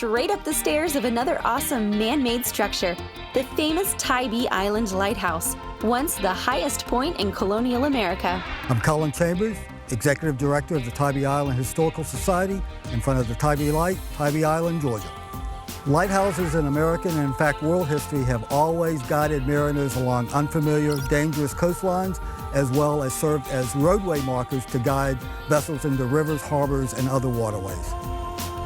straight up the stairs of another awesome man-made structure, the famous Tybee Island Lighthouse, once the highest point in colonial America. I'm Colin Chambers, Executive Director of the Tybee Island Historical Society, in front of the Tybee Light, Tybee Island, Georgia. Lighthouses in American and in fact world history have always guided mariners along unfamiliar, dangerous coastlines, as well as served as roadway markers to guide vessels into rivers, harbors, and other waterways.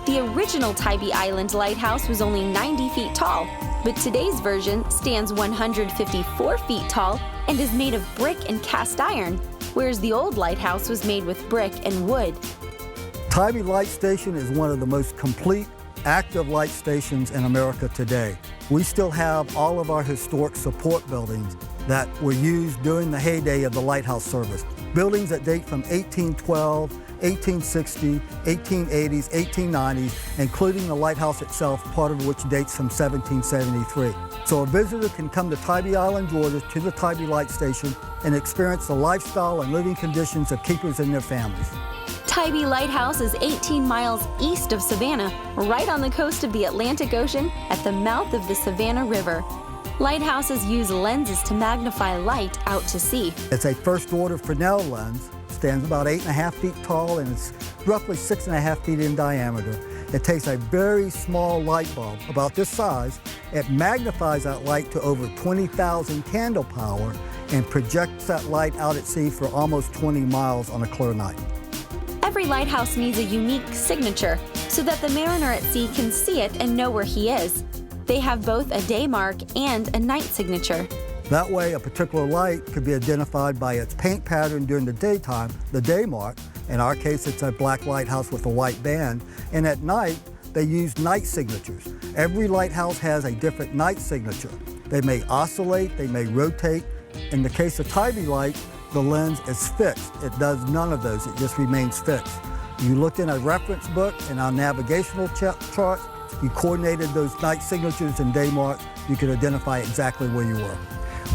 The original Tybee Island Lighthouse was only 90 feet tall, but today's version stands 154 feet tall and is made of brick and cast iron, whereas the old lighthouse was made with brick and wood. Tybee Light Station is one of the most complete active light stations in America today. We still have all of our historic support buildings that were used during the heyday of the lighthouse service. Buildings that date from 1812, 1860, 1880s, 1890s, including the lighthouse itself, part of which dates from 1773. So a visitor can come to Tybee Island, Georgia, to the Tybee Light Station and experience the lifestyle and living conditions of keepers and their families. Tybee Lighthouse is 18 miles east of Savannah, right on the coast of the Atlantic Ocean at the mouth of the Savannah River. Lighthouses use lenses to magnify light out to sea. It's a first-order Fresnel lens, stands about 8.5 feet tall and it's roughly 6.5 feet in diameter. It takes a very small light bulb, about this size. It magnifies that light to over 20,000 candle power and projects that light out at sea for almost 20 miles on a clear night. Every lighthouse needs a unique signature so that the mariner at sea can see it and know where he is. They have both a day mark and a night signature. That way, a particular light could be identified by its paint pattern during the daytime, the day mark. In our case, it's a black lighthouse with a white band. And at night, they use night signatures. Every lighthouse has a different night signature. They may oscillate, they may rotate. In the case of Tybee Light, the lens is fixed. It does none of those, it just remains fixed. You looked in a reference book and our navigational chart, you coordinated those night signatures and day marks, you could identify exactly where you were.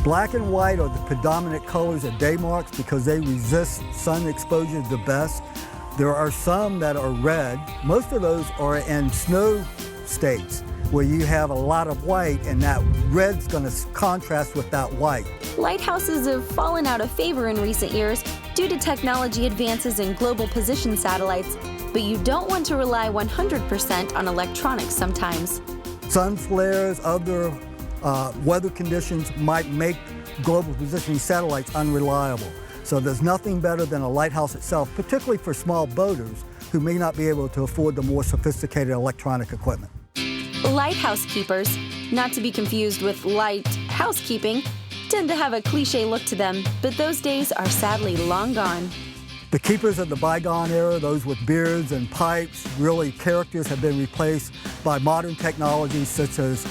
Black and white are the predominant colors of day marks because they resist sun exposure the best. There are some that are red. Most of those are in snow states where you have a lot of white and that red's going to contrast with that white. Lighthouses have fallen out of favor in recent years due to technology advances in global position satellites, but you don't want to rely 100% on electronics sometimes. Sun flares, other weather conditions might make global positioning satellites unreliable. So there's nothing better than a lighthouse itself, particularly for small boaters who may not be able to afford the more sophisticated electronic equipment. Lighthouse keepers, not to be confused with light housekeeping, tend to have a cliche look to them, but those days are sadly long gone. The keepers of the bygone era, those with beards and pipes, really characters, have been replaced by modern technologies such as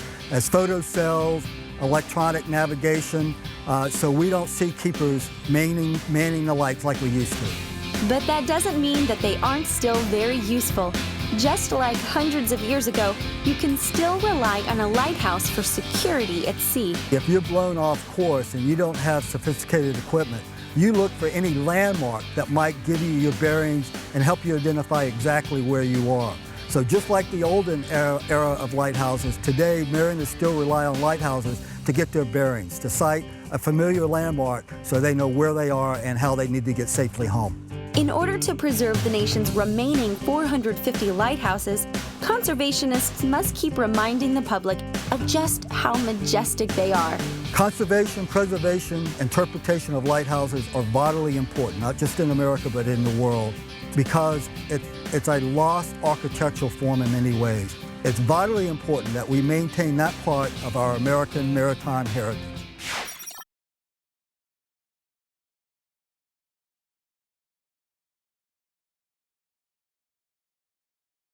photo cells, electronic navigation, so we don't see keepers manning the lights like we used to. But that doesn't mean that they aren't still very useful. Just like hundreds of years ago, you can still rely on a lighthouse for security at sea. If you're blown off course and you don't have sophisticated equipment, you look for any landmark that might give you your bearings and help you identify exactly where you are. So just like the olden era of lighthouses, today mariners still rely on lighthouses to get their bearings, to sight a familiar landmark so they know where they are and how they need to get safely home. In order to preserve the nation's remaining 450 lighthouses, conservationists must keep reminding the public of just how majestic they are. Conservation, preservation, interpretation of lighthouses are vitally important, not just in America but in the world, because it's a lost architectural form in many ways. It's vitally important that we maintain that part of our American maritime heritage.